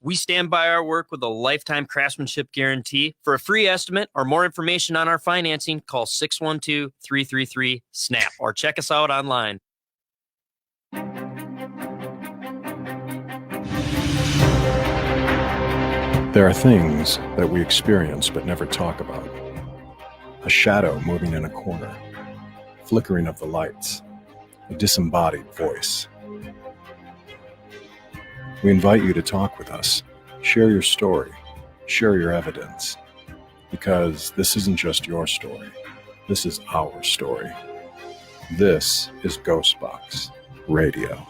We stand by our work with a lifetime craftsmanship guarantee. For a free estimate or more information on our financing, call 612-333-SNAP or check us out online. There are things that we experience but never talk about. A shadow moving in a corner, flickering of the lights, a disembodied voice. We invite you to talk with us, share your story, share your evidence, because this isn't just your story, this is our story. This is Ghostbox Radio.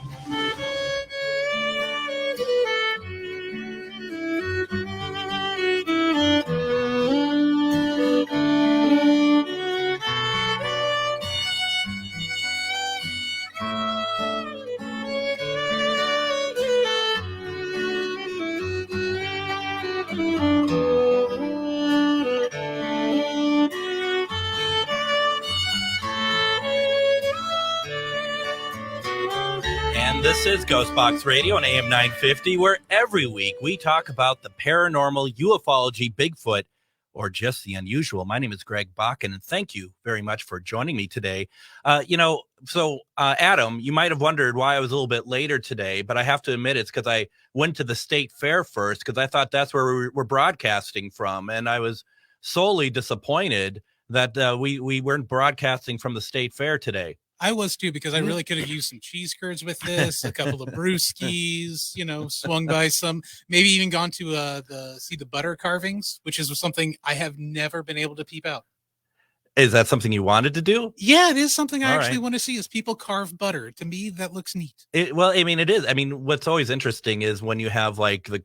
This is Ghostbox Radio on AM 950, where every week we talk about the paranormal, ufology, Bigfoot, or just the unusual. My name is Greg Bakken, and thank you very much for joining me today. Adam, you might have wondered why I was a little bit later today, but I have to admit it's because I went to the state fair first, because I thought that's where we're broadcasting from, and I was solely disappointed that we weren't broadcasting from the state fair today. I was too, because I really could have used some cheese curds with this, a couple of brewskis, swung by some, maybe even gone to the butter carvings, which is something I have never been able to peep out. Is that something you wanted to do? Yeah, it is something I actually want to see, is people carve butter. To me, that looks neat. It is. I mean, what's always interesting is when you have like the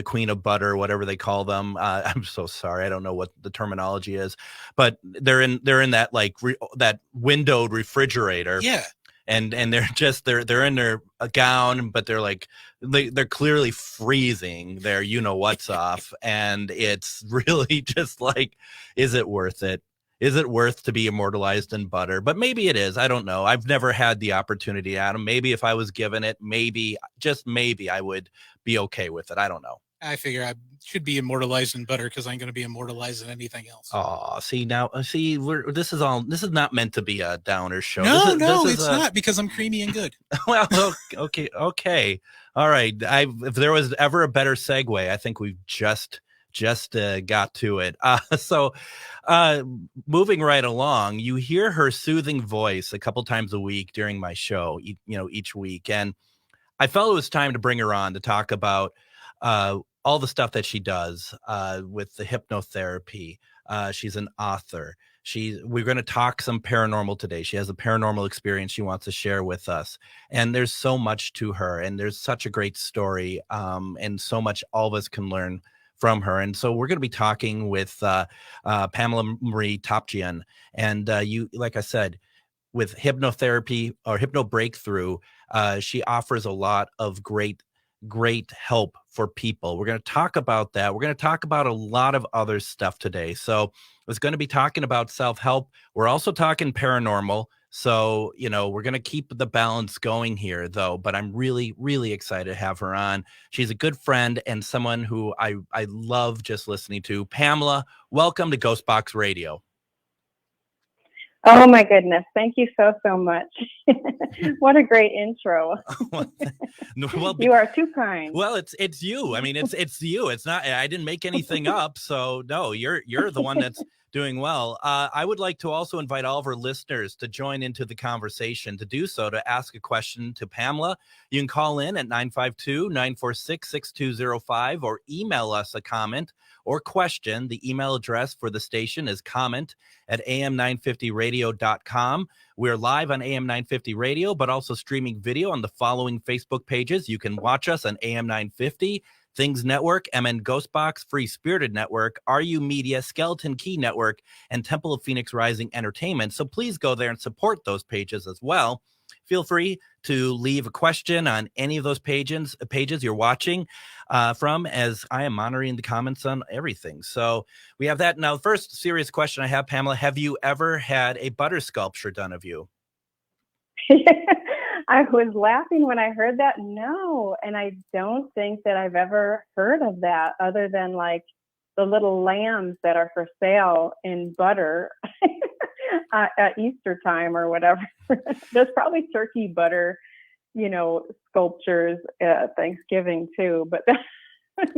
queen of butter, whatever they call them. I'm so sorry. I don't know what the terminology is, but they're in that like that windowed refrigerator. Yeah. And they're in their gown, but they're like, they're clearly freezing their, what's off. And it's really just like, is it worth it? Is it worth to be immortalized in butter? But maybe it is. I don't know. I've never had the opportunity, Adam. Maybe if I was given it, just maybe I would be okay with it. I don't know. I figure I should be immortalized in butter because I'm going to be immortalized in anything else. Oh, this is not meant to be a downer show. No, it's not, because I'm creamy and good. Well, okay. All right. If there was ever a better segue, I think we've just got to it. Moving right along, you hear her soothing voice a couple times a week during my show, each week. And I felt it was time to bring her on to talk about all the stuff that she does with the hypnotherapy. She's an author. We're going to talk some paranormal today. She has a paranormal experience she wants to share with us. And there's so much to her, and there's such a great story, and so much all of us can learn from her. And so we're going to be talking with Pamela Marie Topjian. And like I said, with hypnotherapy or hypno breakthrough, she offers a lot of great help for people. We're going to talk about that. We're going to talk about a lot of other stuff today. So it's going to be talking about self-help. We're also talking paranormal. So, we're going to keep the balance going here, though. But I'm really, really excited to have her on. She's a good friend and someone who I love just listening to. Pamela, welcome to Ghostbox Radio. Oh, my goodness. Thank you so much. What a great intro. Well, you are too kind. Well, it's you. I mean, it's you. It's not, I didn't make anything up. So no, you're the one that's doing well. I would like to also invite all of our listeners to join into the conversation. To do so, to ask a question to Pamela, you can call in at 952-946-6205 or email us a comment or question. The email address for the station is comment@am950radio.com. We're live on AM 950 Radio, but also streaming video on the following Facebook pages. You can watch us on AM 950, Things Network, MN Ghostbox, Free Spirited Network, RU Media, Skeleton Key Network, and Temple of Phoenix Rising Entertainment. So please go there and support those pages as well. Feel free to leave a question on any of those pages you're watching from, as I am monitoring the comments on everything. So we have that. Now, the first serious question I have, Pamela, have you ever had a butter sculpture done of you? I was laughing when I heard that. No, and I don't think that I've ever heard of that other than like the little lambs that are for sale in butter at Easter time or whatever. There's probably turkey butter, sculptures at Thanksgiving too, but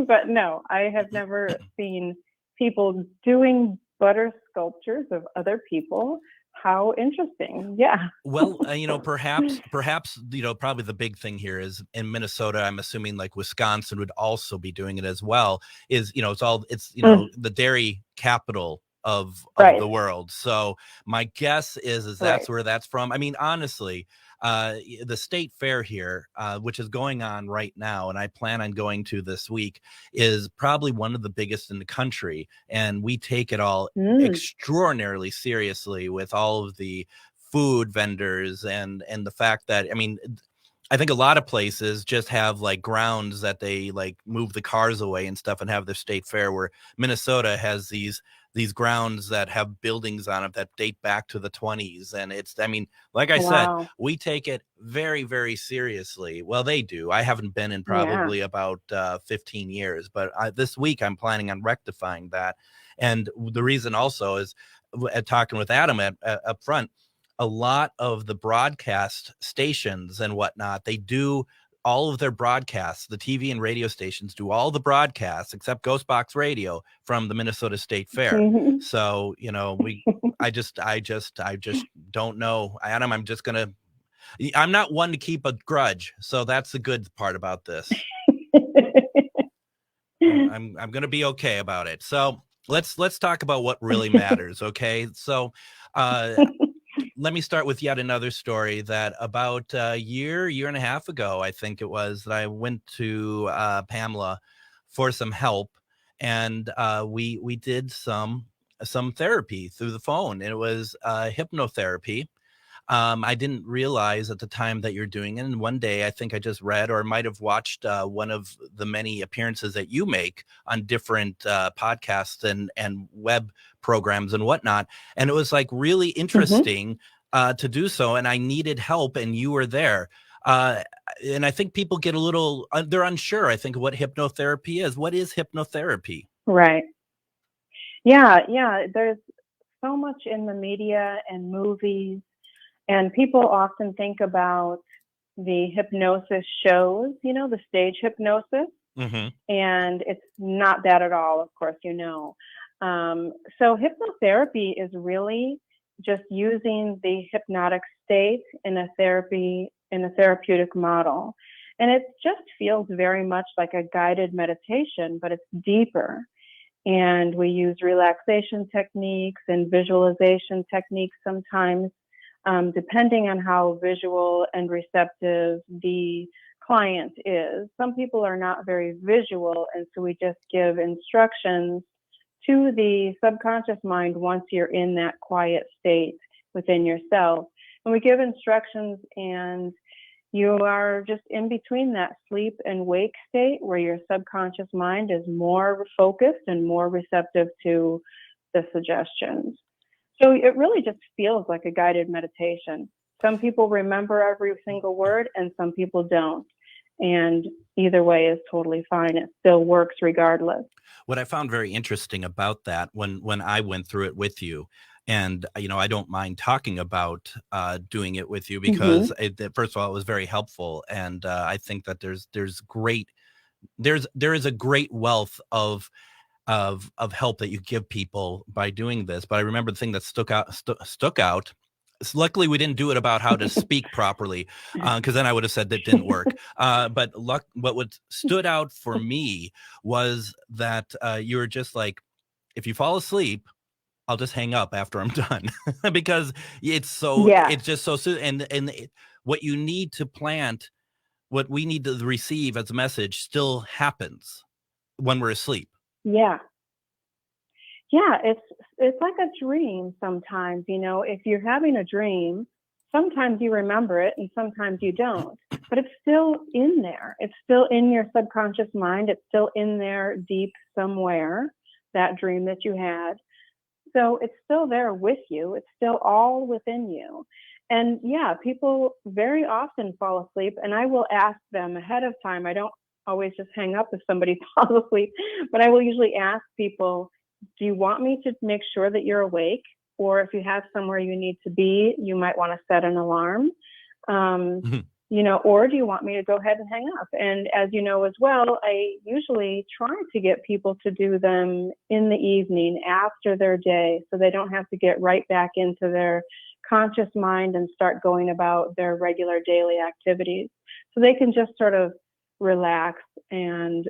but no, I have never seen people doing butter sculptures of other people. How interesting. Yeah. Well, perhaps, probably the big thing here is in Minnesota, I'm assuming like Wisconsin would also be doing it as well, it's the dairy capital of Right. the world. So my guess is that's where that's from. I mean, honestly, the state fair here, which is going on right now, and I plan on going to this week, is probably one of the biggest in the country. And we take it all extraordinarily seriously with all of the food vendors and the fact that, I mean, I think a lot of places just have like grounds that they like move the cars away and stuff and have their state fair, where Minnesota has these grounds that have buildings on it that date back to the 20s. And it's, I mean, like I said, we take it very, very seriously. Well, they do. I haven't been in probably about 15 years, but this week I'm planning on rectifying that. And the reason also is talking with Adam up front, a lot of the broadcast stations and whatnot, they do all of their broadcasts. The TV and radio stations do all the broadcasts except Ghost Box Radio from the Minnesota State Fair. Mm-hmm. So, I just don't know, Adam. I'm not one to keep a grudge. So that's the good part about this. I'm going to be okay about it. So let's talk about what really matters. Okay. So, let me start with yet another story that about a year and a half ago, I think it was, that I went to Pamela for some help, and we did some therapy through the phone. It was hypnotherapy. I didn't realize at the time that you're doing it. And one day I think I just read or might have watched one of the many appearances that you make on different podcasts and web programs and whatnot. And it was like really interesting to do so. And I needed help, and you were there. And I think people get a little, they're unsure, I think, what hypnotherapy is. What is hypnotherapy? Right. Yeah. There's so much in the media and movies, and people often think about the hypnosis shows, the stage hypnosis, and it's not that at all, of course, So hypnotherapy is really just using the hypnotic state in a therapeutic model. And it just feels very much like a guided meditation, but it's deeper. And we use relaxation techniques and visualization techniques sometimes, depending on how visual and receptive the client is. Some people are not very visual, and so we just give instructions to the subconscious mind once you're in that quiet state within yourself. And we give instructions, and you are just in between that sleep and wake state where your subconscious mind is more focused and more receptive to the suggestions. So it really just feels like a guided meditation. Some people remember every single word and some people don't. And either way is totally fine. It still works regardless. What I found very interesting about that when I went through it with you, and I don't mind talking about doing it with you because first of all, it was very helpful, and I think that there is a great wealth of help that you give people by doing this. But I remember the thing that stuck out. Luckily, we didn't do it about how to speak properly, because then I would have said that didn't work. But what stood out for me was that you were just like, if you fall asleep, I'll just hang up after I'm done, because it's just so soon. And what you need to plant, what we need to receive as a message, still happens when we're asleep. Yeah, it's like a dream sometimes. If you're having a dream, sometimes you remember it and sometimes you don't, but it's still in there. It's still in your subconscious mind. It's still in there deep somewhere, that dream that you had. So it's still there with you. It's still all within you. And yeah, people very often fall asleep, and I will ask them ahead of time. I don't always just hang up if somebody falls asleep, but I will usually ask people, do you want me to make sure that you're awake? Or if you have somewhere you need to be, you might want to set an alarm. Or do you want me to go ahead and hang up? And as you know as well, I usually try to get people to do them in the evening after their day, so they don't have to get right back into their conscious mind and start going about their regular daily activities. So they can just sort of relax and,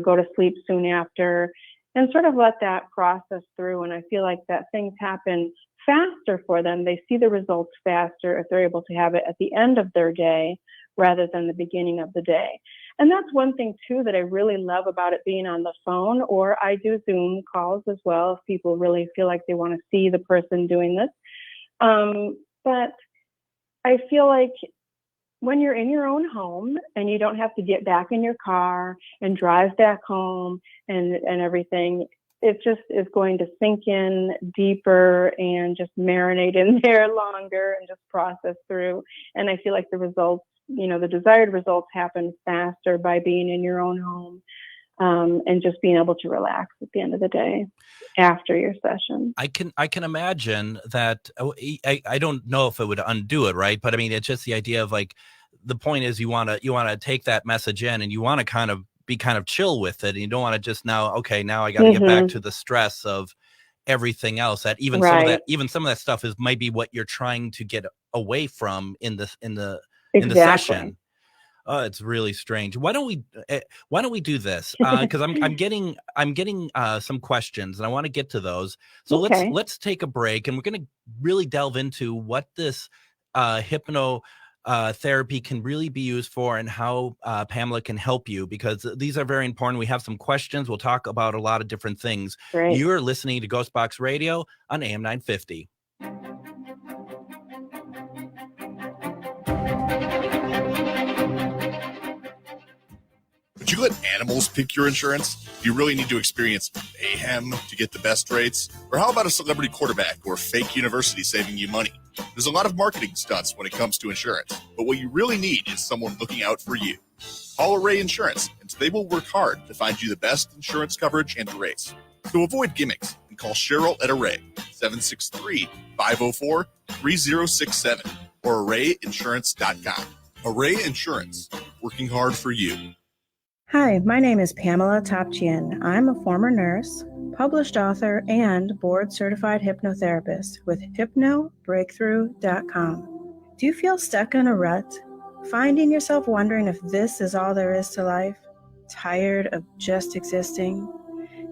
go to sleep soon after and sort of let that process through. And I feel like that things happen faster for them. They see the results faster if they're able to have it at the end of their day rather than the beginning of the day. And that's one thing too that I really love about it being on the phone, or I do Zoom calls as well if people really feel like they want to see the person doing this. But I feel like when you're in your own home and you don't have to get back in your car and drive back home and everything, it just is going to sink in deeper and just marinate in there longer and just process through. And I feel like the results, the desired results happen faster by being in your own home, and just being able to relax at the end of the day after your session. I can imagine that. I don't know if it would undo it, right? But I mean, it's just the idea of like, the point is you want to take that message in and you want to be kind of chill with it. And you don't want to just now I got to get back to the stress of everything else. That even some of that stuff might be what you're trying to get away from in the session. Oh, it's really strange. Why don't we do this? Because I'm getting some questions and I want to get to those. So let's take a break and we're going to really delve into what this hypno therapy can really be used for and how Pamela can help you, because these are very important. We have some questions. We'll talk about a lot of different things. Great. You're listening to Ghostbox Radio on AM 950. Would you let animals pick your insurance? Do you really need to experience mayhem to get the best rates? Or how about a celebrity quarterback or fake university saving you money? There's a lot of marketing stunts when it comes to insurance, but what you really need is someone looking out for you. Call Array Insurance, and they will work hard to find you the best insurance coverage and rates. So avoid gimmicks and call Cheryl at Array, 763-504-3067, or arrayinsurance.com. Array Insurance, working hard for you. Hi, my name is Pamela Topchian. I'm a former nurse, published author, and board-certified hypnotherapist with hypnobreakthrough.com. Do you feel stuck in a rut? Finding yourself wondering if this is all there is to life? Tired of just existing?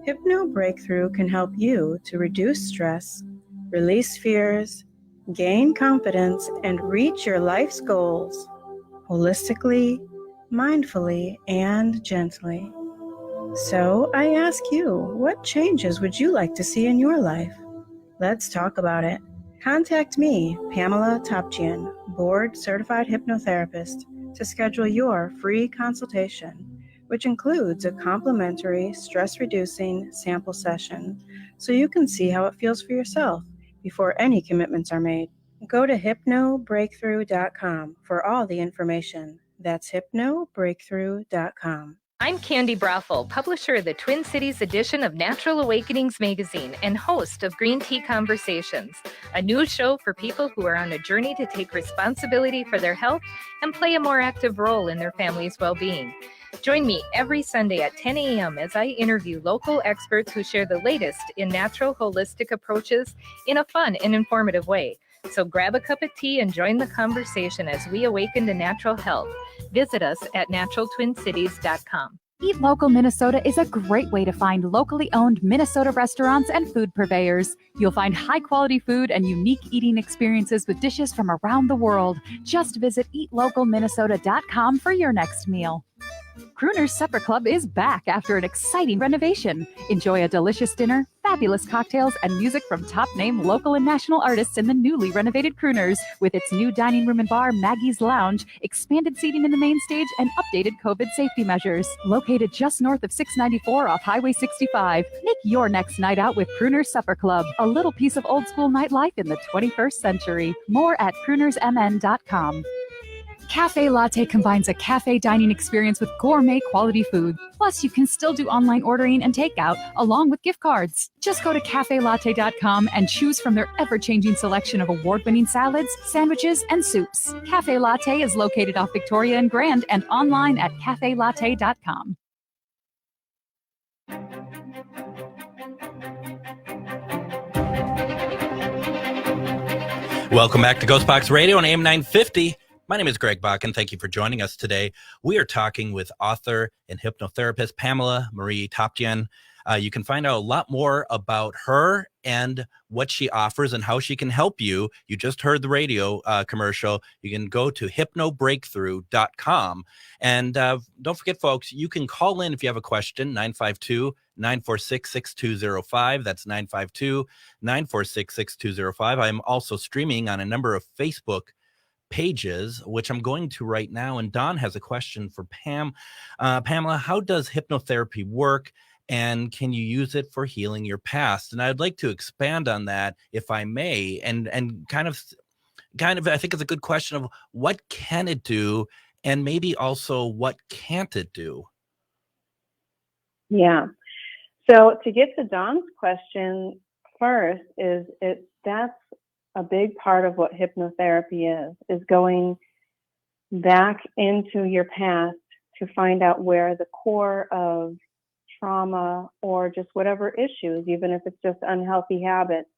Hypno Breakthrough can help you to reduce stress, release fears, gain confidence, and reach your life's goals holistically, mindfully, and gently. So I ask you, what changes would you like to see in your life? Let's talk about it. Contact me, Pamela Topchian, board-certified hypnotherapist, to schedule your free consultation, which includes a complimentary stress-reducing sample session, so you can see how it feels for yourself before any commitments are made. Go to hypnobreakthrough.com for all the information. That's hypnobreakthrough.com. I'm Candy Brothel, publisher of the Twin Cities edition of Natural Awakenings magazine and host of Green Tea Conversations, a news show for people who are on a journey to take responsibility for their health and play a more active role in their family's well-being. Join me every Sunday at 10 a.m. as I interview local experts who share the latest in natural holistic approaches in a fun and informative way. So grab a cup of tea and join the conversation as we awaken to natural health. Visit us at naturaltwincities.com. Eat Local Minnesota is a great way to find locally owned Minnesota restaurants and food purveyors. You'll find high-quality food and unique eating experiences with dishes from around the world. Just visit eatlocalminnesota.com for your next meal. Crooner's Supper Club is back after an exciting renovation. Enjoy a delicious dinner, fabulous cocktails, and music from top-name local and national artists in the newly renovated Crooners, with its new dining room and bar, Maggie's Lounge, expanded seating in the main stage, and updated COVID safety measures. Located just north of 694 off Highway 65, make your next night out with Crooner's Supper Club, a little piece of old-school nightlife in the 21st century. More at croonersmn.com. Cafe Latte combines a cafe dining experience with gourmet quality food. Plus, you can still do online ordering and takeout along with gift cards. Just go to cafelatte.com and choose from their ever-changing selection of award-winning salads, sandwiches, and soups. Cafe Latte is located off Victoria and Grand and online at cafelatte.com. Welcome back to Ghost Box Radio on AM 950. My name is Greg Bach, and thank you for joining us today. We are talking with author and hypnotherapist Pamela Marie Topjian. You can find out a lot more about her and what she offers and how she can help you. You just heard the radio commercial. You can go to hypnobreakthrough.com. And don't forget, folks, you can call in if you have a question, 952-946-6205. That's 952-946-6205. I'm also streaming on a number of Facebook pages, which I'm going to right now. And Don has a question for Pam. Pamela, how does hypnotherapy work? And can you use it for healing your past? And I'd like to expand on that, if I may, and kind of, I think it's a good question of what can it do, and maybe also what can't it do? Yeah. So to get to Don's question first, that's a big part of what hypnotherapy is going back into your past to find out where the core of trauma or just whatever issues, even if it's just unhealthy habits,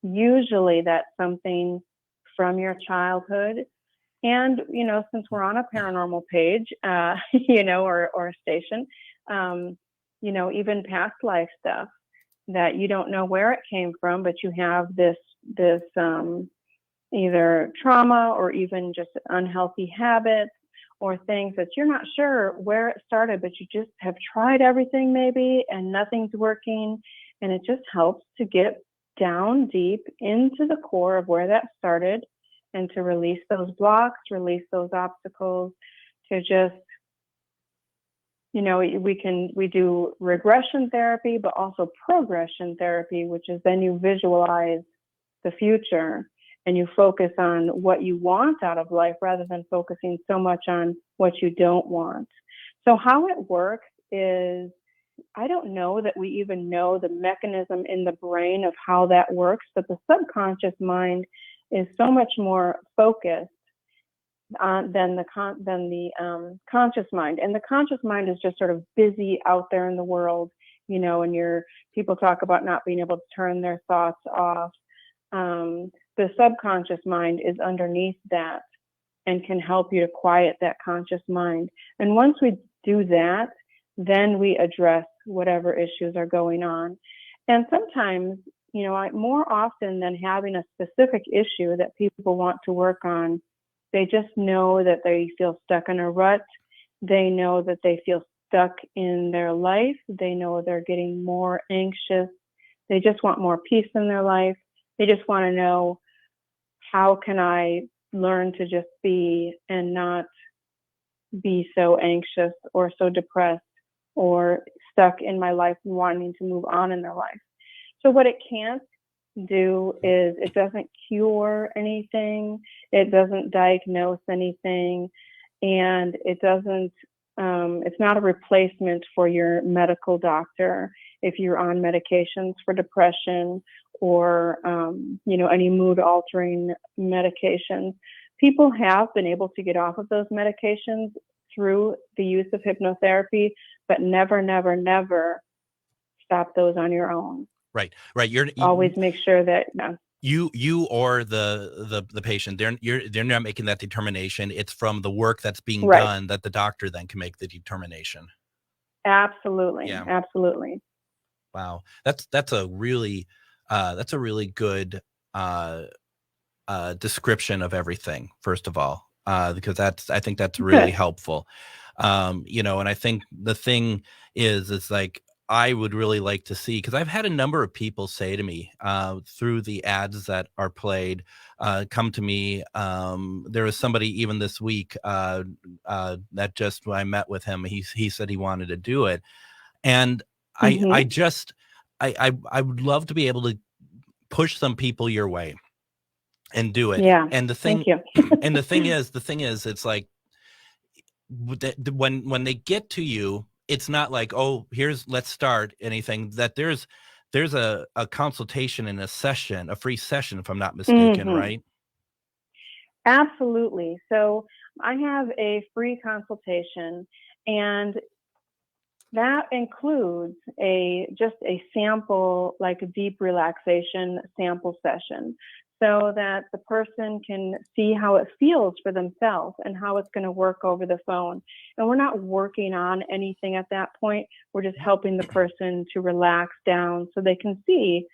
usually that's something from your childhood. And, since we're on a paranormal page, or station, even past life stuff that you don't know where it came from, but you have this either trauma or even just unhealthy habits or things that you're not sure where it started, but you just have tried everything maybe and nothing's working. And it just helps to get down deep into the core of where that started and to release those blocks, release those obstacles, to just, we do regression therapy, but also progression therapy, which is then you visualize the future and you focus on what you want out of life rather than focusing so much on what you don't want. So how it works is, I don't know that we even know the mechanism in the brain of how that works, but the subconscious mind is so much more focused than the conscious mind. And the conscious mind is just sort of busy out there in the world, and people talk about not being able to turn their thoughts off. The subconscious mind is underneath that and can help you to quiet that conscious mind. And once we do that, then we address whatever issues are going on. And sometimes, more often than having a specific issue that people want to work on, they just know that they feel stuck in a rut. They know that they feel stuck in their life. They know they're getting more anxious. They just want more peace in their life. They just want to know, how can I learn to just be and not be so anxious or so depressed or stuck in my life and wanting to move on in their life. So what it can't do is it doesn't cure anything. It doesn't diagnose anything. And it doesn't, it's not a replacement for your medical doctor if you're on medications for depression or, any mood altering medications. People have been able to get off of those medications through the use of hypnotherapy, but never, never, never stop those on your own. Right. You always make sure that you or the patient, they're not making that determination. It's from the work that's being done that the doctor then can make the determination. Absolutely. Yeah. Absolutely. Wow. That's a really good description of everything, first of all, because I think that's really helpful. And I think the thing is like, I would really like to see, because I've had a number of people say to me through the ads that are played, come to me. There was somebody even this week that just, when I met with him, he said he wanted to do it. And I would love to be able to push some people your way and do it. Yeah. And the thing, Thank you. and the thing is, it's like, when they get to you, it's not like, oh, let's start anything. That there's a consultation and a session, a free session, if I'm not mistaken, right? Absolutely. So I have a free consultation, and that includes just a sample, like a deep relaxation sample session, so that the person can see how it feels for themselves and how it's going to work over the phone. And we're not working on anything at that point. We're just helping the person to relax down so they can see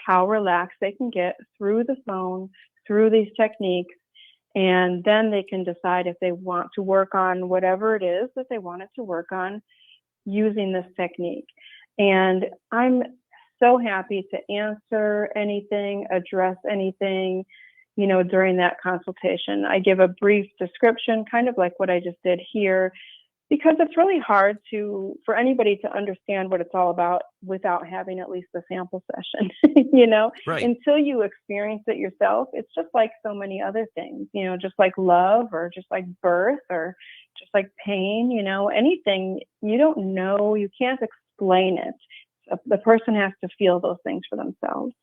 how relaxed they can get through the phone, through these techniques. And then they can decide if they want to work on whatever it is that they wanted to work on using this technique. And I'm so happy to answer anything, address anything, during that consultation. I give a brief description, kind of like what I just did here, because it's really hard for anybody to understand what it's all about without having at least a sample session, Right. Until you experience it yourself. It's just like so many other things, just like love, or just like birth, or just like pain, anything you don't know, you can't explain it. The person has to feel those things for themselves.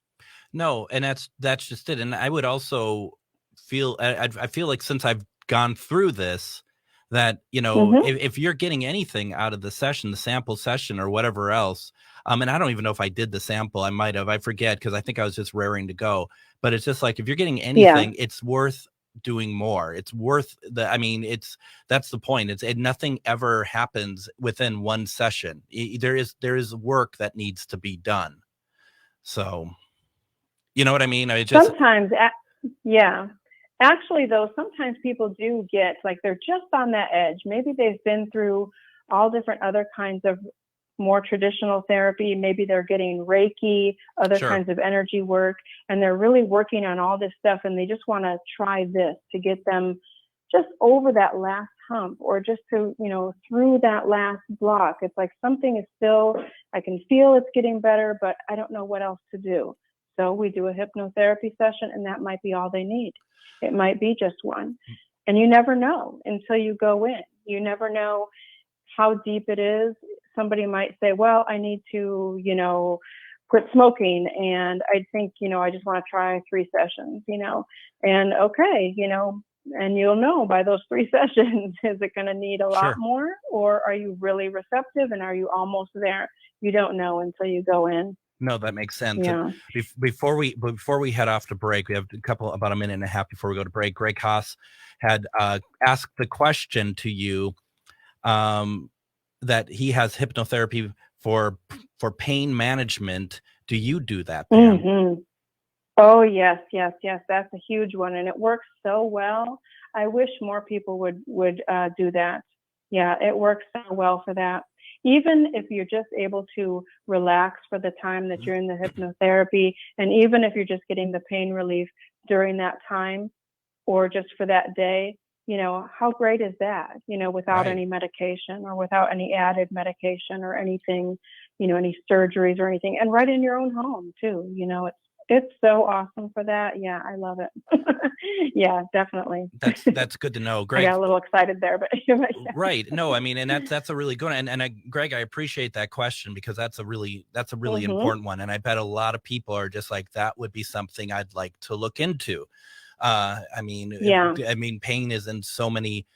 No, and that's just it. And I would also feel, I feel like, since I've gone through this, that, if you're getting anything out of the session, the sample session or whatever else, and I don't even know if I did the sample, I might have, I forget, because I think I was just raring to go. But it's just like, if you're getting anything, it's worth doing more. It's worth that's the point. Nothing ever happens within one session. There is work that needs to be done. So, you know what I mean? Sometimes, yeah. Actually, though, sometimes people do get, like, they're just on that edge. Maybe they've been through all different other kinds of more traditional therapy. Maybe they're getting Reiki, other kinds of energy work, and they're really working on all this stuff, and they just want to try this to get them just over that last hump, or just to, through that last block. It's like something is still, I can feel it's getting better, but I don't know what else to do. So we do a hypnotherapy session, and that might be all they need. It might be just one. And you never know until you go in. You never know how deep it is. Somebody might say, well, I need to, quit smoking. And I think, I just want to try 3 sessions, and okay, and you'll know by those 3 sessions, is it going to need a lot more, or are you really receptive, and are you almost there? You don't know until you go in. No, that makes sense. Yeah. Before we head off to break, we have about a minute and a half before we go to break. Greg Haas had asked the question to you that he has hypnotherapy for pain management. Do you do that, Pam? Mm-hmm. Oh, yes. That's a huge one, and it works so well. I wish more people would do that. Yeah, it works so well for that. Even if you're just able to relax for the time that you're in the hypnotherapy, and even if you're just getting the pain relief during that time, or just for that day, how great is that? Without any medication, or without any added medication, or anything, any surgeries or anything, and right in your own home too. It's so awesome for that. Yeah, I love it. Yeah, definitely. That's good to know, Greg. I got a little excited there, but yeah. Right. No, I mean, and that's a really good one. And Greg, I appreciate that question, because that's a really important one. And I bet a lot of people are just like, that would be something I'd like to look into. I mean, pain is in so many.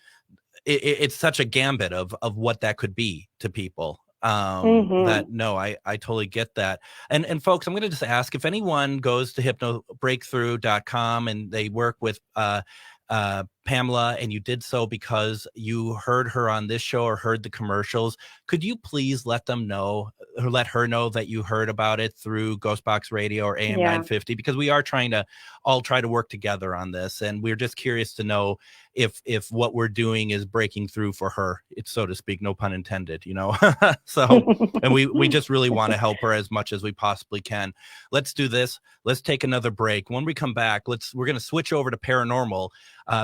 It's such a gambit of what that could be to people. That no, I totally get that. And folks, I'm going to just ask, if anyone goes to hypnobreakthrough.com and they work with Pamela, and you did so because you heard her on this show or heard the commercials, could you please let them know let her know that you heard about it through Ghostbox Radio or AM 950, because we are trying to all try to work together on this, and we're just curious to know if what we're doing is breaking through for her, it's so to speak, no pun intended, you know. So, and we just really want to help her as much as we possibly can. Let's do this. Let's take another break. When we come back, we're going to switch over to paranormal.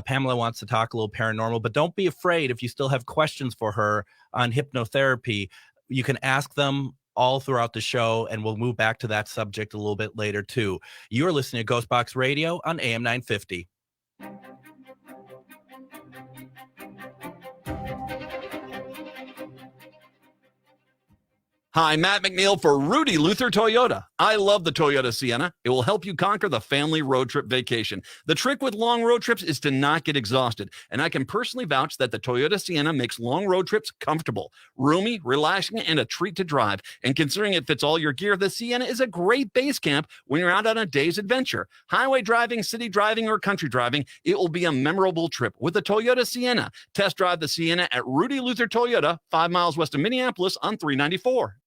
Pamela wants to talk a little paranormal, but don't be afraid if you still have questions for her on hypnotherapy. You can ask them all throughout the show, and we'll move back to that subject a little bit later too. You're listening to Ghostbox Radio on AM 950. Hi, Matt McNeil for Rudy Luther Toyota. I love the Toyota Sienna. It will help you conquer the family road trip vacation. The trick with long road trips is to not get exhausted, and I can personally vouch that the Toyota Sienna makes long road trips comfortable, roomy, relaxing, and a treat to drive. And considering it fits all your gear, the Sienna is a great base camp when you're out on a day's adventure. Highway driving, city driving, or country driving, it will be a memorable trip with the Toyota Sienna. Test drive the Sienna at Rudy Luther Toyota, 5 miles west of Minneapolis on 394.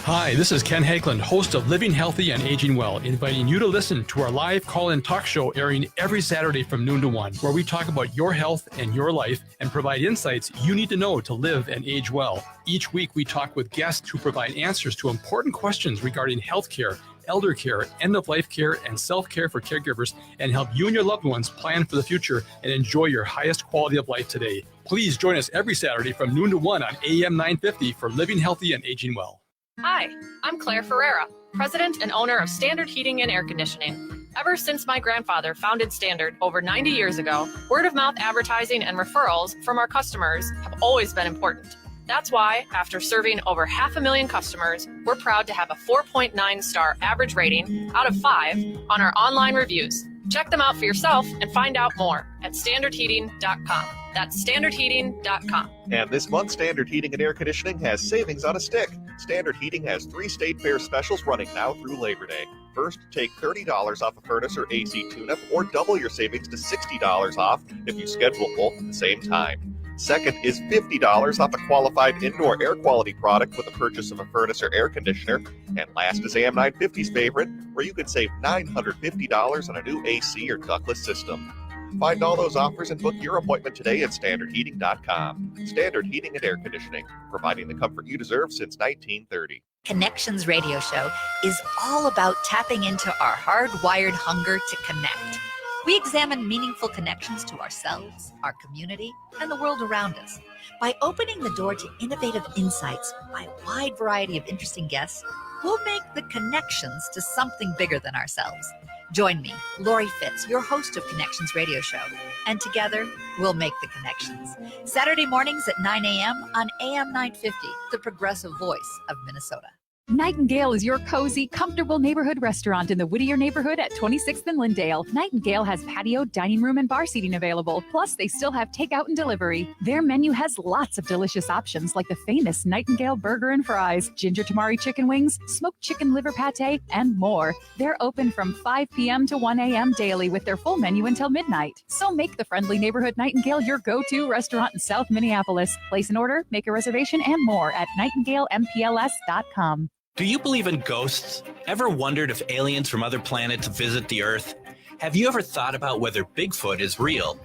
Hi, this is Ken Hageland, host of Living Healthy and Aging Well, inviting you to listen to our live call-in talk show airing every Saturday from noon to 1, where we talk about your health and your life and provide insights you need to know to live and age well. Each week, we talk with guests who provide answers to important questions regarding healthcare, elder care, end-of-life care, and self-care for caregivers, and help you and your loved ones plan for the future and enjoy your highest quality of life today. Please join us every Saturday from noon to 1 on AM 950 for Living Healthy and Aging Well. Hi, I'm Claire Ferreira, president and owner of Standard Heating and Air Conditioning. Ever since my grandfather founded Standard over 90 years ago, word-of-mouth advertising and referrals from our customers have always been important. That's why, after serving over 500,000 customers, we're proud to have a 4.9-star average rating out of 5 on our online reviews. Check them out for yourself and find out more at standardheating.com. That's standardheating.com. And this month, Standard Heating and Air Conditioning has savings on a stick. Standard Heating has 3 state fair specials running now through Labor Day. First, take $30 off a furnace or AC tune-up, or double your savings to $60 off if you schedule both at the same time. Second is $50 off a qualified indoor air quality product with the purchase of a furnace or air conditioner. And last is AM 950's favorite, where you can save $950 on a new AC or ductless system. Find all those offers and book your appointment today at standardheating.com. Standard Heating and Air Conditioning, providing the comfort you deserve since 1930. Connections Radio Show is all about tapping into our hardwired hunger to connect. We examine meaningful connections to ourselves, our community, and the world around us. By opening the door to innovative insights by a wide variety of interesting guests, we'll make the connections to something bigger than ourselves. Join me, Lori Fitz, your host of Connections Radio Show, and together we'll make the connections. Saturday mornings at 9 a.m. on AM 950, the progressive voice of Minnesota. Nightingale is your cozy, comfortable neighborhood restaurant in the Whittier neighborhood at 26th and Lindale. Nightingale has patio, dining room, and bar seating available. Plus, they still have takeout and delivery. Their menu has lots of delicious options like the famous Nightingale burger and fries, ginger tamari chicken wings, smoked chicken liver pate, and more. They're open from 5 p.m. to 1 a.m. daily with their full menu until midnight. So make the friendly neighborhood Nightingale your go-to restaurant in South Minneapolis. Place an order, make a reservation, and more at nightingalempls.com. Do you believe in ghosts? Ever wondered if aliens from other planets visit the Earth? Have you ever thought about whether Bigfoot is real?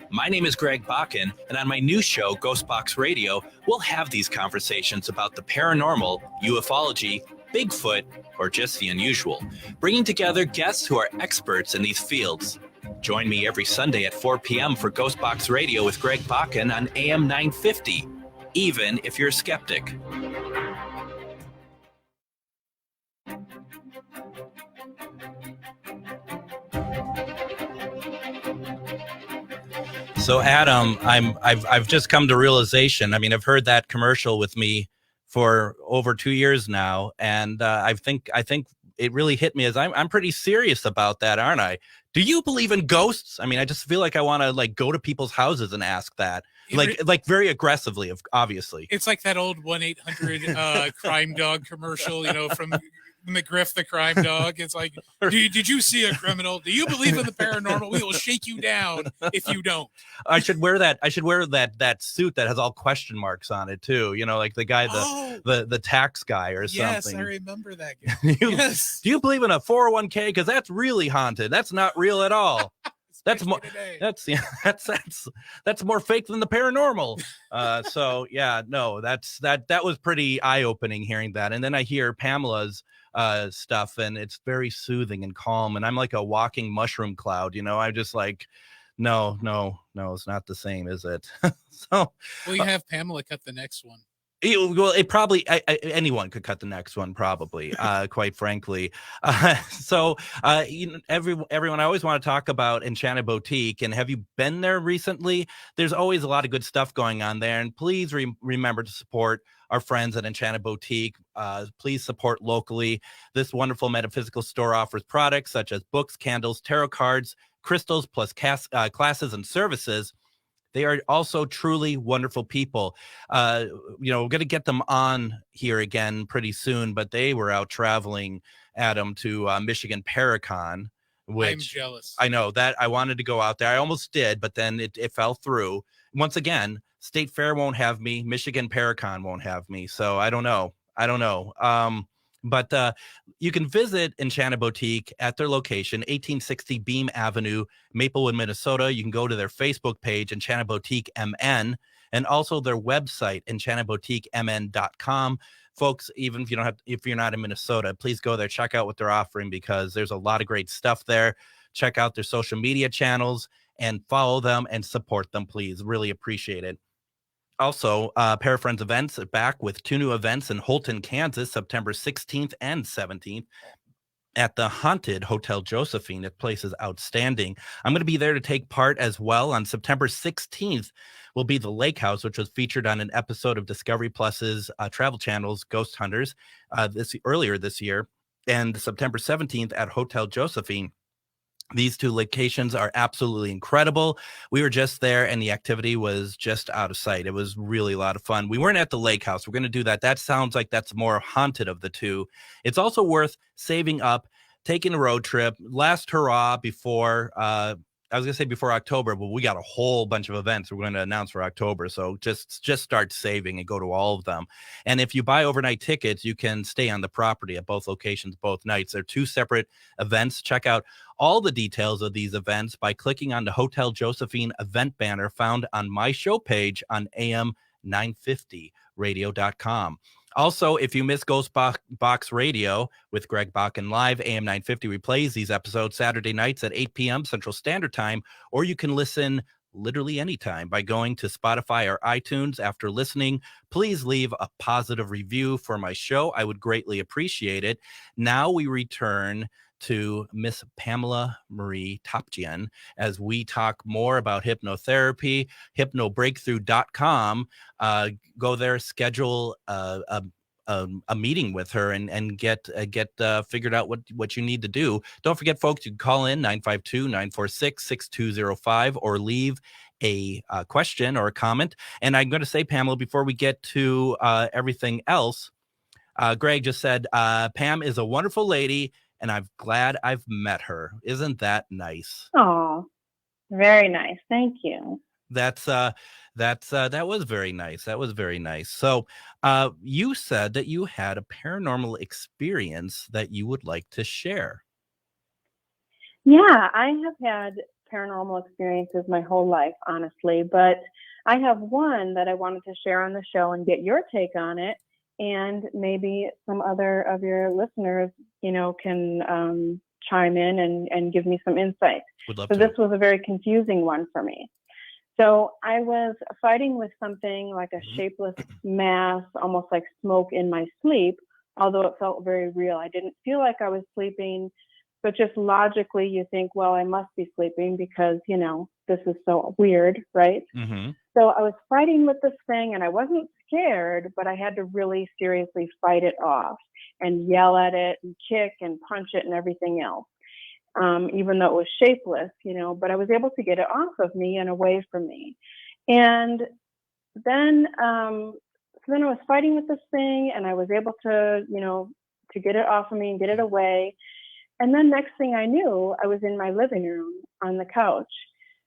My name is Greg Bakken, and on my new show, Ghostbox Radio, we'll have these conversations about the paranormal, ufology, Bigfoot, or just the unusual, bringing together guests who are experts in these fields. Join me every Sunday at 4 p.m. for Ghostbox Radio with Greg Bakken on AM 950, even if you're a skeptic. So Adam, I've just come to realization. I mean, I've heard that commercial with me for over 2 years now, and I think it really hit me as I'm pretty serious about that, aren't I? Do you believe in ghosts? I mean, I just feel like I want to go to people's houses and ask that. like very aggressively, obviously. It's like that old 1-800 crime dog commercial, from McGriff the crime dog. It's like, did you see a criminal? Do you believe in the paranormal? We will shake you down if you don't. I should wear that suit that has all question marks on it too. Like the guy, the tax guy or something. Yes, I remember that guy. Yes. Do you believe in a 401k? Because that's really haunted. That's not real at all. That's more. That's more fake than the paranormal. So yeah, no, that was pretty eye opening hearing that. And then I hear Pamela's stuff, and it's very soothing and calm. And I'm like a walking mushroom cloud. I'm just like, no, it's not the same, is it? So well, you have Pamela cut the next one. It probably anyone could cut the next one, probably. Quite frankly, everyone. I always want to talk about Enchanted Boutique, and have you been there recently? There's always a lot of good stuff going on there, and please remember to support our friends at Enchanted Boutique. Please support locally. This wonderful metaphysical store offers products such as books, candles, tarot cards, crystals, plus classes and services. They are also truly wonderful people. We're going to get them on here again pretty soon, but they were out traveling, Adam, to Michigan Paracon, which I'm jealous. I know that I wanted to go out there. I almost did, but then it fell through. Once again, State Fair won't have me. Michigan Paracon won't have me. So I don't know. But you can visit Enchanted Boutique at their location, 1860 Beam Avenue, Maplewood, Minnesota. You can go to their Facebook page, Enchanted Boutique MN, and also their website, enchantedboutiquemn.com. Folks, even if you're not in Minnesota, please go there, check out what they're offering, because there's a lot of great stuff there. Check out their social media channels and follow them and support them, please. Really appreciate it. Also, Parafriends Events are back with 2 new events in Holton, Kansas, September 16th and 17th at the Haunted Hotel Josephine. That place is outstanding. I'm going to be there to take part as well. On September 16th will be the Lake House, which was featured on an episode of Discovery Plus's Travel Channel's Ghost Hunters earlier this year. And September 17th at Hotel Josephine. These 2 locations are absolutely incredible. We were just there, and the activity was just out of sight. It was really a lot of fun. We weren't at the Lake House. We're going to do that. That sounds like that's more haunted of the 2. It's also worth saving up, taking a road trip, last hurrah before I was going to say before October, but we got a whole bunch of events we're going to announce for October. So just start saving and go to all of them. And if you buy overnight tickets, you can stay on the property at both locations, both nights. They're 2 separate events. Check out all the details of these events by clicking on the Hotel Josephine event banner found on my show page on am950radio.com. Also, if you miss Ghost Box Radio with Greg Bakken Live, AM 950 replays these episodes Saturday nights at 8 p.m. Central Standard Time, or you can listen literally anytime by going to Spotify or iTunes. After listening, please leave a positive review for my show. I would greatly appreciate it. Now we return to Miss Pamela Marie Topjian as we talk more about hypnotherapy, hypnobreakthrough.com. Go there, schedule a meeting with her and get figured out what you need to do. Don't forget, folks, you can call in 952-946-6205 or leave a question or a comment. And I'm going to say, Pamela, before we get to everything else, Greg just said, Pam is a wonderful lady, and I'm glad I've met her. Isn't that nice? Oh, very nice. Thank you. That was very nice. That was very nice. So you said that you had a paranormal experience that you would like to share. Yeah, I have had paranormal experiences my whole life, honestly, but I have one that I wanted to share on the show and get your take on it. And maybe some other of your listeners, can chime in and give me some insight. Would love so to. This was a very confusing one for me. So I was fighting with something like a shapeless mass, almost like smoke in my sleep, although it felt very real. I didn't feel like I was sleeping, but just logically you think, well, I must be sleeping because, this is so weird, right? Mm-hmm. So I was fighting with this thing and I wasn't scared, but I had to really seriously fight it off and yell at it and kick and punch it and everything else. Even though it was shapeless, but I was able to get it off of me and away from me. And then, so then I was fighting with this thing, and I was able to, to get it off of me and get it away. And then next thing I knew, I was in my living room on the couch.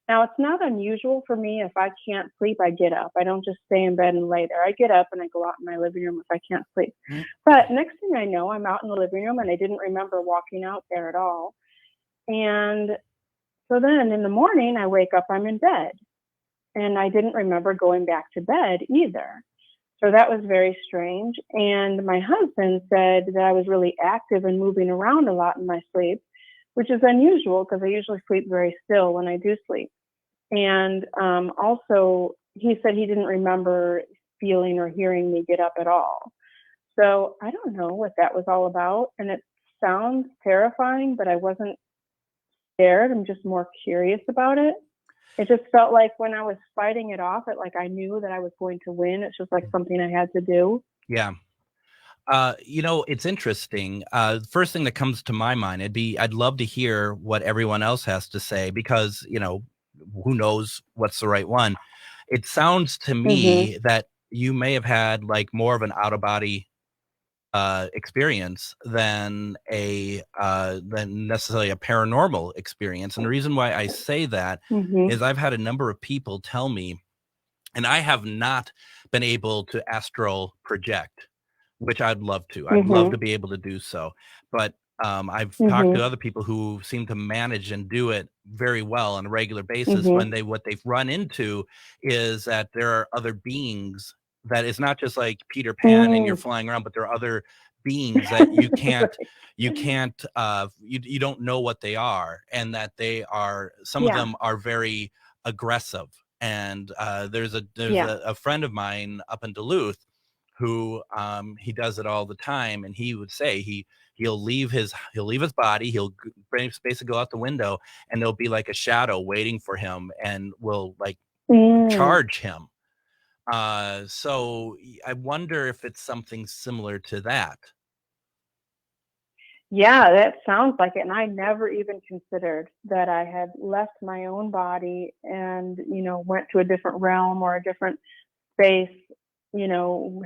Now, it's not unusual for me if I can't sleep, I get up. I don't just stay in bed and lay there. I get up and I go out in my living room if I can't sleep. But next thing I know, I'm out in the living room, and I didn't remember walking out there at all. And so then in the morning, I wake up, I'm in bed. And I didn't remember going back to bed either. So that was very strange. And my husband said that I was really active and moving around a lot in my sleep, which is unusual because I usually sleep very still when I do sleep. And also, he said he didn't remember feeling or hearing me get up at all. So I don't know what that was all about. And it sounds terrifying, but I wasn't scared. I'm just more curious about it. It just felt like when I was fighting it off, I knew that I was going to win. It's just like something I had to do. Yeah. It's interesting. First thing that comes to my mind, I'd love to hear what everyone else has to say, because, who knows what's the right one. It sounds to me that you may have had like more of an out of body experience than necessarily a paranormal experience. And the reason why I say that is I've had a number of people tell me, and I have not been able to astral project, which I'd love to. I'd love to be able to do so. But I've talked to other people who seem to manage and do it very well on a regular basis. What they've run into is that there are other beings, that it's not just like Peter Pan and you're flying around, but there are other beings that you don't know what they are, and that they are, some of them are very aggressive. And there's a friend of mine up in Duluth who he does it all the time, and he would say he'll leave his body, he'll basically go out the window, and there'll be like a shadow waiting for him and will like charge him. So I wonder if it's something similar to that. Yeah, that sounds like it. And I never even considered that I had left my own body and, went to a different realm or a different space,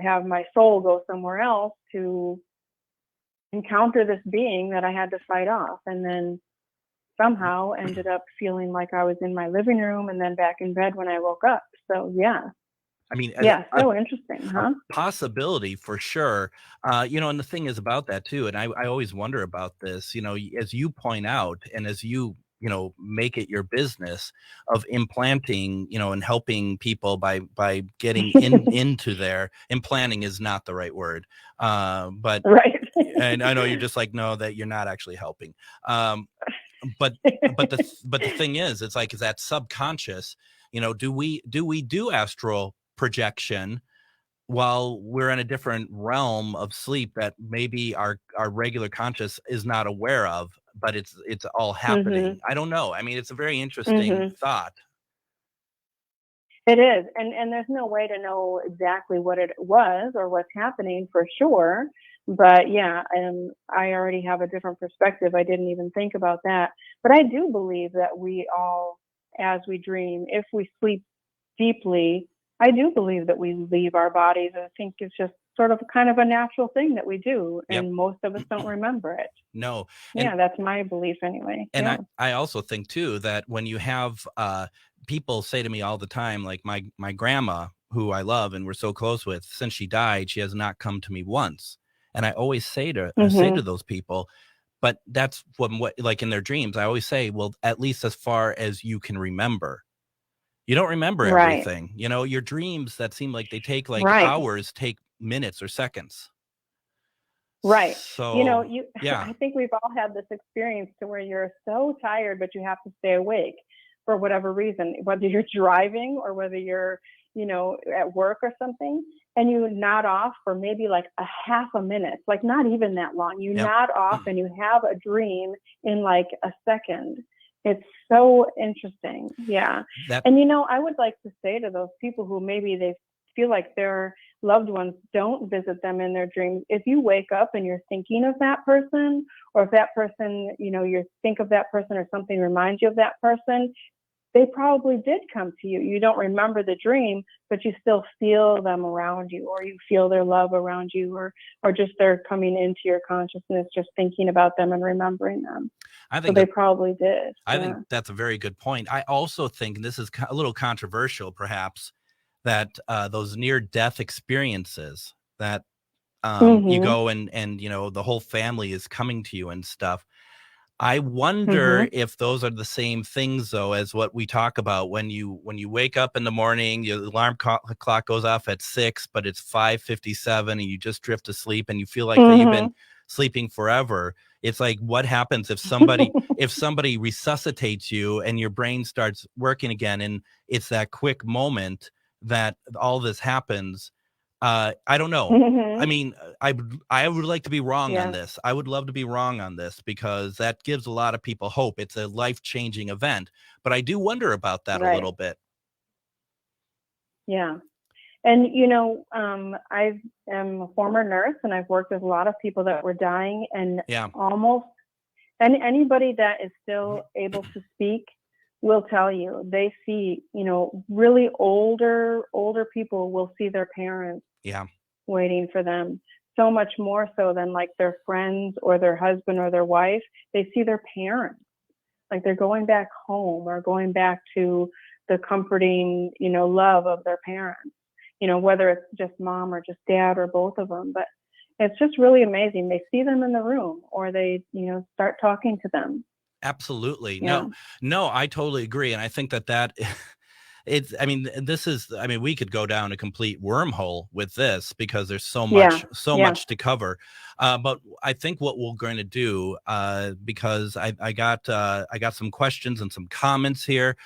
have my soul go somewhere else to encounter this being that I had to fight off. And then somehow ended up feeling like I was in my living room and then back in bed when I woke up. So, yeah. I mean, so interesting, huh? Possibility for sure. And the thing is about that too, and I always wonder about this, as you point out, and as you make it your business of implanting, and helping people by getting into their, implanting is not the right word. But right. And I know you're just like, no, that you're not actually helping. But the thing is, it's like, is that subconscious, do we do astral projection while we're in a different realm of sleep that maybe our regular conscious is not aware of, but it's all happening. I don't know. I mean, it's a very interesting thought. It is. And there's no way to know exactly what it was or what's happening for sure. But yeah, I already have a different perspective. I didn't even think about that. But I do believe that we all, as we dream, if we sleep deeply, I do believe that we leave our bodies. I think it's just sort of kind of a natural thing that we do. And most of us don't remember it. No. Yeah, that's my belief anyway. And I also think too, that when you have people say to me all the time, like my grandma, who I love and we're so close with, since she died, she has not come to me once. And I always say to those people, but that's what like in their dreams, I always say, well, at least as far as you can remember. You don't remember everything. Your dreams that seem like they take like hours take minutes or seconds. Right. So, I think we've all had this experience to where you're so tired, but you have to stay awake for whatever reason, whether you're driving or whether you're, at work or something, and you nod off for maybe like a half a minute, like not even that long. You nod off and you have a dream in like a second. It's so interesting. Yeah. And, I would like to say to those people who maybe they feel like their loved ones don't visit them in their dreams, if you wake up and you're thinking of that person, or if that person, you think of that person or something reminds you of that person, they probably did come to you. You don't remember the dream, but you still feel them around you, or you feel their love around you, or just they're coming into your consciousness, just thinking about them and remembering them. I think so they probably did. I think that's a very good point. I also think, and this is a little controversial perhaps, that those near-death experiences that you go and you know, the whole family is coming to you and stuff. I wonder if those are the same things, though, as what we talk about when you wake up in the morning, your alarm clock goes off at 6, but it's 5:57, and you just drift to sleep, and you feel like that you've been sleeping forever. It's like, what happens if somebody resuscitates you and your brain starts working again, and it's that quick moment that all this happens? I don't know. I mean, I would like to be wrong on this. I would love to be wrong on this, because that gives a lot of people hope. It's a life-changing event, but I do wonder about that a little bit. Yeah. And, you know, I am a former nurse, and I've worked with a lot of people that were dying, and almost anybody that is still able to speak will tell you they see, you know, really older people will see their parents waiting for them, so much more so than like their friends or their husband or their wife. They see their parents, like they're going back home or going back to the comforting, you know, love of their parents, you know, whether it's just mom or just dad or both of them. But it's just really amazing. They see them in the room, or they, you know, start talking to them. Absolutely. No, I totally agree. And I think that it's, I mean, we could go down a complete wormhole with this, because there's so much to cover. But I think what we're going to do, because I got some questions and some comments here.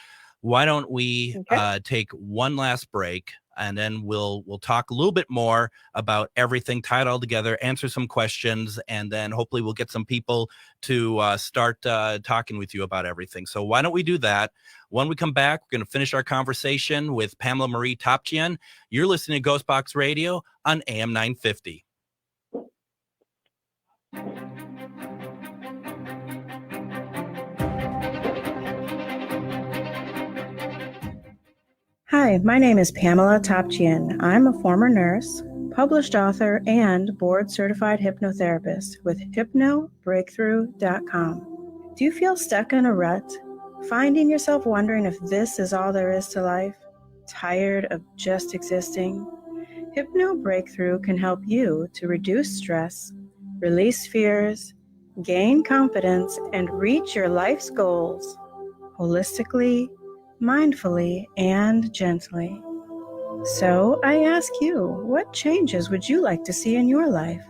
Why don't we take one last break, and then we'll talk a little bit more about everything, tie it all together, answer some questions, and then hopefully we'll get some people to start talking with you about everything. So why don't we do that? When we come back, we're going to finish our conversation with Pamela Marie Topchian. You're listening to Ghostbox Radio on AM 950. Hi, my name is Pamela Topchian. I'm a former nurse, published author, and board-certified hypnotherapist with hypnobreakthrough.com. Do you feel stuck in a rut, finding yourself wondering if this is all there is to life? Tired of just existing? Hypno Breakthrough can help you to reduce stress, release fears, gain confidence, and reach your life's goals holistically, mindfully, and gently. So I ask you, what changes would you like to see in your life?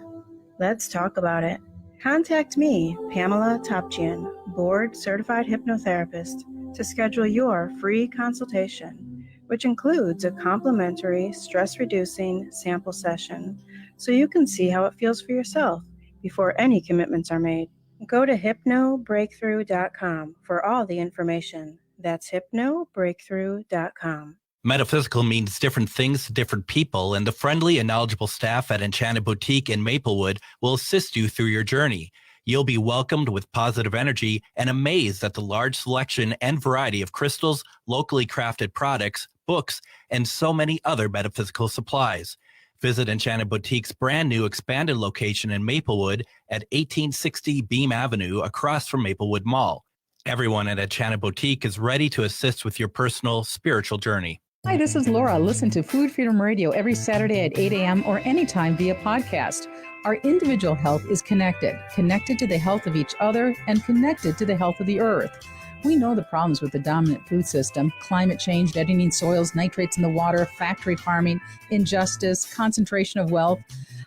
Let's talk about it. Contact me, Pamela Topchian, board certified hypnotherapist, to schedule your free consultation, which includes a complimentary stress-reducing sample session, so you can see how it feels for yourself before any commitments are made. Go to hypnobreakthrough.com for all the information. That's hypnobreakthrough.com. Metaphysical means different things to different people, and the friendly and knowledgeable staff at Enchanted Boutique in Maplewood will assist you through your journey. You'll be welcomed with positive energy and amazed at the large selection and variety of crystals, locally crafted products, books, and so many other metaphysical supplies. Visit Enchanted Boutique's brand new expanded location in Maplewood at 1860 Beam Avenue across from Maplewood Mall. Everyone at Enchanted Boutique is ready to assist with your personal spiritual journey. Hi, this is Laura. Listen to Food Freedom Radio every Saturday at 8 a.m. or anytime via podcast. Our individual health is connected to the health of each other, and connected to the health of the earth. We know the problems with the dominant food system: climate change, deadening soils, nitrates in the water, factory farming, injustice, concentration of wealth.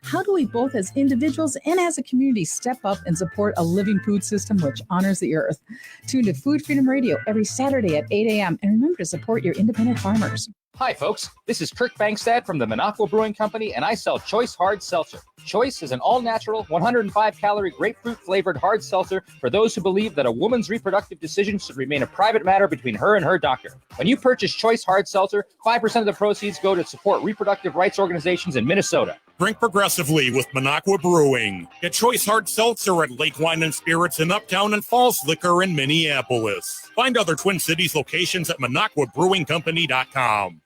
How do we both as individuals and as a community step up and support a living food system which honors the earth? Tune to Food Freedom Radio every Saturday at 8 a.m. and remember to support your independent farmers. Hi, folks. This is Kirk Bangstad from the Minocqua Brewing Company, and I sell Choice Hard Seltzer. Choice is an all-natural, 105-calorie grapefruit-flavored hard seltzer for those who believe that a woman's reproductive decisions should remain a private matter between her and her doctor. When you purchase Choice Hard Seltzer, 5% of the proceeds go to support reproductive rights organizations in Minnesota. Drink progressively with Minocqua Brewing. Get Choice Hard Seltzer at Lake Wine and Spirits in Uptown and Falls Liquor in Minneapolis. Find other Twin Cities locations at MinocquaBrewingCompany.com.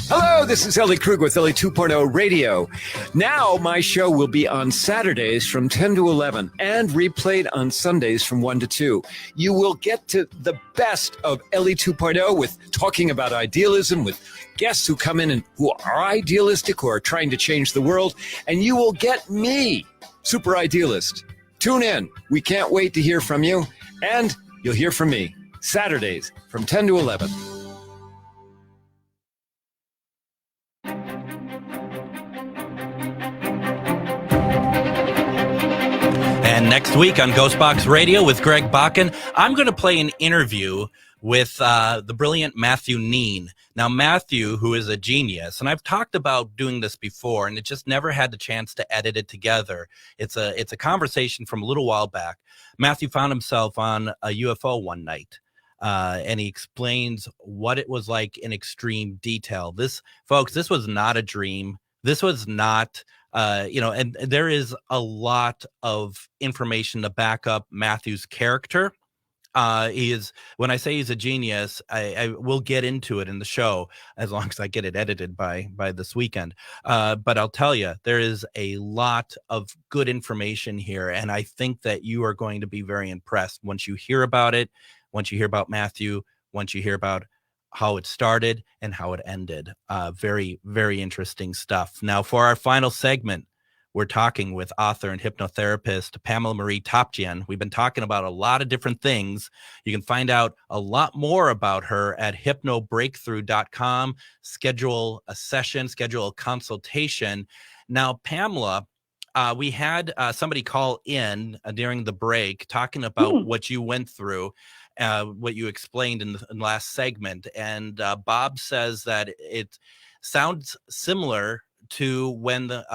Hello, this is Ellie Krug with Ellie 2.0 Radio. Now my show will be on Saturdays from 10 to 11 and replayed on Sundays from 1 to 2. You will get to the best of Ellie 2.0 with talking about idealism with guests who come in and who are idealistic, who are trying to change the world. And you will get me, Super Idealist. Tune in. We can't wait to hear from you. And you'll hear from me Saturdays from 10 to 11. And next week on Ghostbox Radio with Greg Bakken, I'm going to play an interview with the brilliant Matthew Neen. Now, Matthew, who is a genius, and I've talked about doing this before, and it just never had the chance to edit it together. It's a conversation from a little while back. Matthew found himself on a UFO one night, and he explains what it was like in extreme detail. This, folks, this was not a dream. This was not... and there is a lot of information to back up Matthew's character. He is, when I say he's a genius, I will get into it in the show as long as I get it edited by this weekend. But I'll tell you, there is a lot of good information here. And I think that you are going to be very impressed once you hear about it, once you hear about Matthew, once you hear about how it started and how it ended. Very, very interesting stuff. Now, for our final segment, we're talking with author and hypnotherapist Pamela Marie Topjian. We've been talking about a lot of different things. You can find out a lot more about her at hypnobreakthrough.com. Schedule a session, schedule a consultation. Now, Pamela, we had somebody call in during the break talking about what you went through. What you explained in the last segment, and Bob says that it sounds similar to when the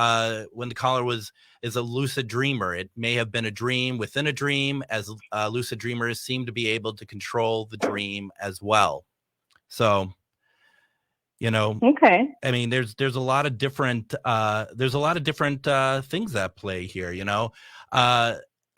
caller is a lucid dreamer. It may have been a dream within a dream, as lucid dreamers seem to be able to control the dream as well. So, okay. I mean, there's a lot of different things at play here.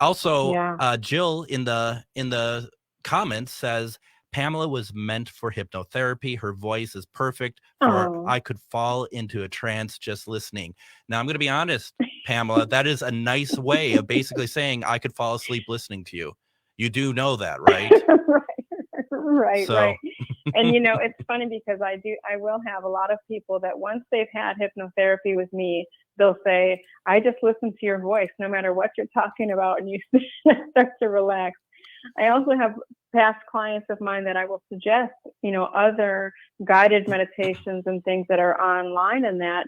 Also, Jill in the comments says Pamela was meant for hypnotherapy. Her voice is perfect for I could fall into a trance just listening. Now, I'm going to be honest, Pamela, that is a nice way of basically saying I could fall asleep listening to you. You do know that, right? Right. And it's funny because I will have a lot of people that once they've had hypnotherapy with me, they'll say, I just listen to your voice no matter what you're talking about, and you start to relax. I also have past clients of mine that I will suggest, other guided meditations and things that are online, and that,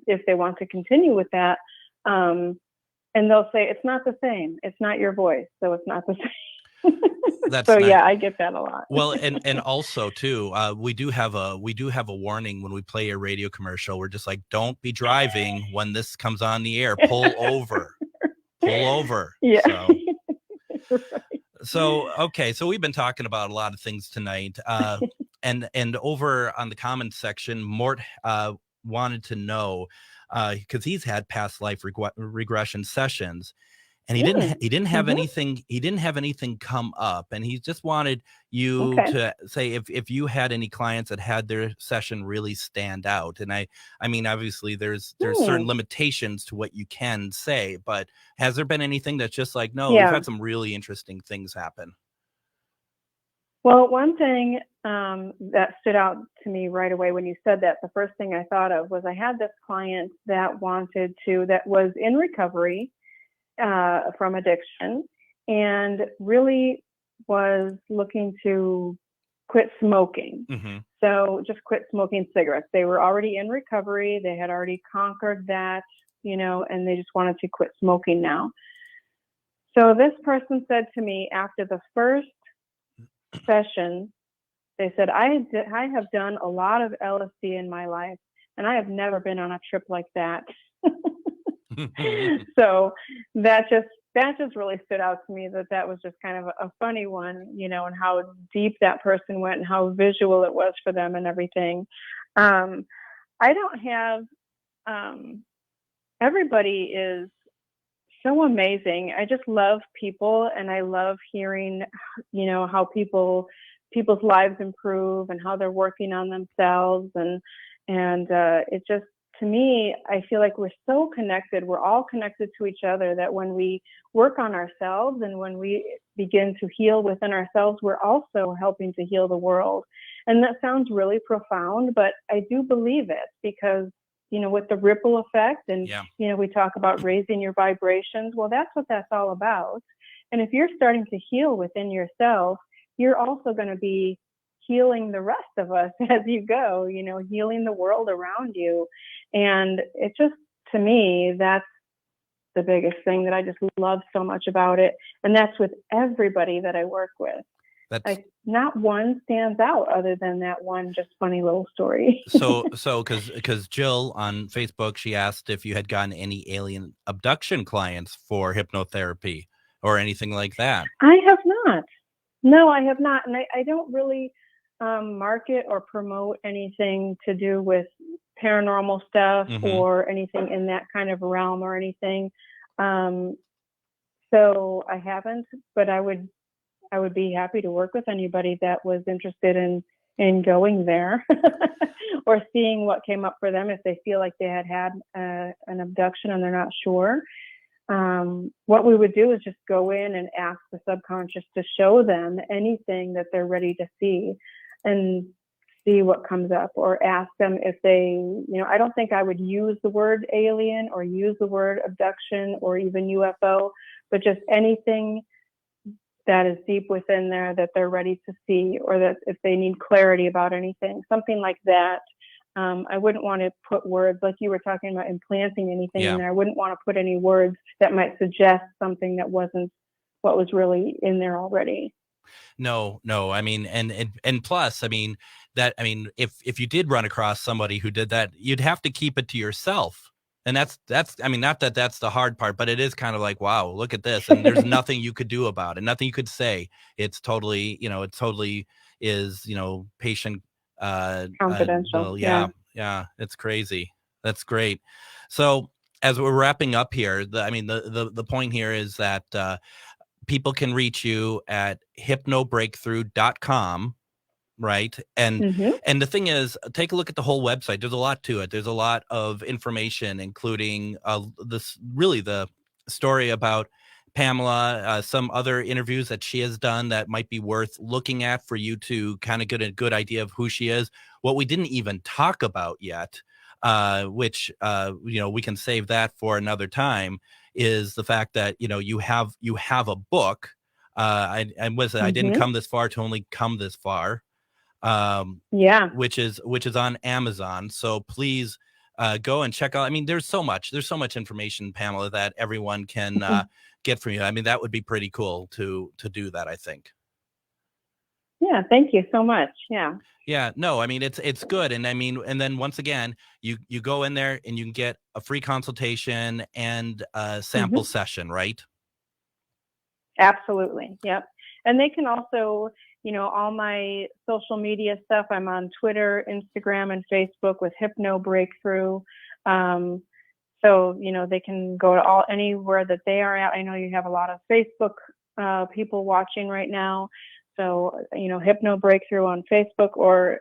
if they want to continue with that, and they'll say, it's not the same. It's not your voice. So it's not the same. That's so nice. Yeah, I get that a lot. Well, and also too, we do have a warning when we play a radio commercial. We're just like, don't be driving when this comes on the air. Pull over. Yeah. So okay, so we've been talking about a lot of things tonight, and over on the comments section, Mort wanted to know because he's had past life regression sessions, and he didn't have anything come up, and he just wanted you to say if you had any clients that had their session really stand out. And I mean, obviously there's certain limitations to what you can say, but has there been anything that's just like, no, we've had some really interesting things happen? Well, one thing that stood out to me right away when you said that, the first thing I thought of was I had this client that was in recovery from addiction and really was looking to quit smoking. Mm-hmm. So just quit smoking cigarettes. They were already in recovery. They had already conquered that, and they just wanted to quit smoking now. So this person said to me after the first session, they said, I have done a lot of LSD in my life, and I have never been on a trip like that. So that just really stood out to me, that was just kind of a funny one, and how deep that person went and how visual it was for them and everything. I don't have everybody is so amazing. I just love people, and I love hearing, how people's lives improve and how they're working on themselves, and it just, to me, I feel like we're so connected. We're all connected to each other, that when we work on ourselves and when we begin to heal within ourselves, we're also helping to heal the world. And that sounds really profound, but I do believe it, because with the ripple effect, and we talk about raising your vibrations. Well, that's what that's all about. And if you're starting to heal within yourself, you're also going to be healing the rest of us as you go, healing the world around you. And it just, to me, that's the biggest thing that I just love so much about it. And that's with everybody that I work with. Not one stands out other than that one just funny little story. So because Jill on Facebook, she asked if you had gotten any alien abduction clients for hypnotherapy or anything like that. I have not. No, I have not. And I don't really market or promote anything to do with paranormal stuff or anything in that kind of realm or anything. So I haven't, but I would be happy to work with anybody that was interested in going there or seeing what came up for them if they feel like they had an abduction and they're not sure. What we would do is just go in and ask the subconscious to show them anything that they're ready to see and see what comes up, or ask them if they, I don't think I would use the word alien or use the word abduction or even UFO, but just anything that is deep within there that they're ready to see, or that if they need clarity about anything, something like that. I wouldn't want to put words like you were talking about implanting anything in there. I wouldn't want to put any words that might suggest something that wasn't what was really in there already. No. I mean, and plus, if you did run across somebody who did that, you'd have to keep it to yourself. And that's, not that that's the hard part, but it is kind of like, wow, look at this. And there's nothing you could do about it. Nothing you could say. It's totally, it totally is, patient, confidential. Yeah. It's crazy. That's great. So as we're wrapping up here, the point here is that, people can reach you at hypnobreakthrough.com. Right. And the thing is, take a look at the whole website. There's a lot to it. There's a lot of information, including the story about Pamela, some other interviews that she has done that might be worth looking at for you to kind of get a good idea of who she is. What we didn't even talk about yet, which we can save that for another time, is the fact that you have a book. I didn't come this far to only come this far. Which is on Amazon. So please go and check out. There's so much information, Pamela, that everyone can get from you. That would be pretty cool to do that, I think. Yeah, thank you so much. Yeah, no, it's good. And then once again, you go in there and you can get a free consultation and a sample session, right? Absolutely. Yep. And they can also, all my social media stuff, I'm on Twitter, Instagram, and Facebook with Hypno Breakthrough. So, they can go to anywhere that they are at. I know you have a lot of Facebook people watching right now. So, Hypno Breakthrough on Facebook or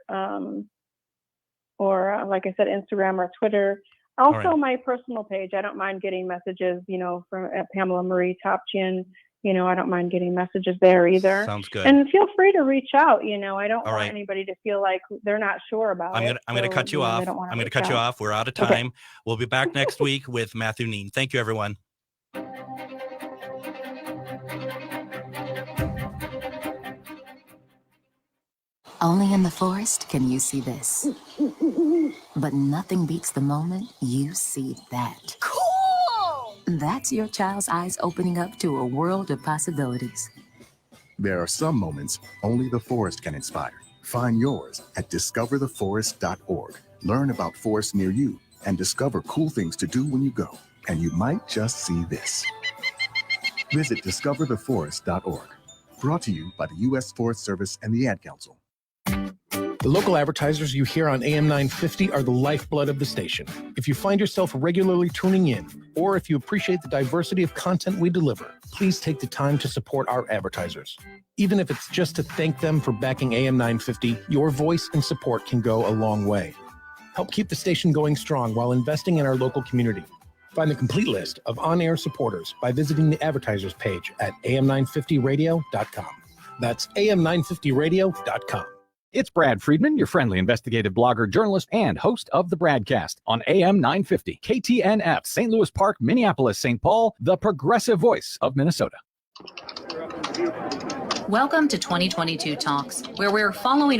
like I said, Instagram or Twitter. Also, my personal page. I don't mind getting messages, from Pamela Marie Topchian. I don't mind getting messages there either. Sounds good. And feel free to reach out. I don't want anybody to feel like they're not sure about it. I'm going to cut you off. I'm going to cut you off. We're out of time. Okay. We'll be back next week with Matthew Neen. Thank you, everyone. Only in the forest can you see this. But nothing beats the moment you see that. Cool! That's your child's eyes opening up to a world of possibilities. There are some moments only the forest can inspire. Find yours at discovertheforest.org. Learn about forests near you and discover cool things to do when you go. And you might just see this. Visit discovertheforest.org. Brought to you by the U.S. Forest Service and the Ad Council. The local advertisers you hear on AM 950 are the lifeblood of the station. If you find yourself regularly tuning in, or if you appreciate the diversity of content we deliver, please take the time to support our advertisers. Even if it's just to thank them for backing AM 950, your voice and support can go a long way. Help keep the station going strong while investing in our local community. Find the complete list of on-air supporters by visiting the advertisers page at am950radio.com. That's am950radio.com. It's Brad Friedman, your friendly investigative blogger, journalist, and host of the Bradcast on AM 950, KTNF, St. Louis Park, Minneapolis, St. Paul, the progressive voice of Minnesota. Welcome to 2022 Talks, where we're following our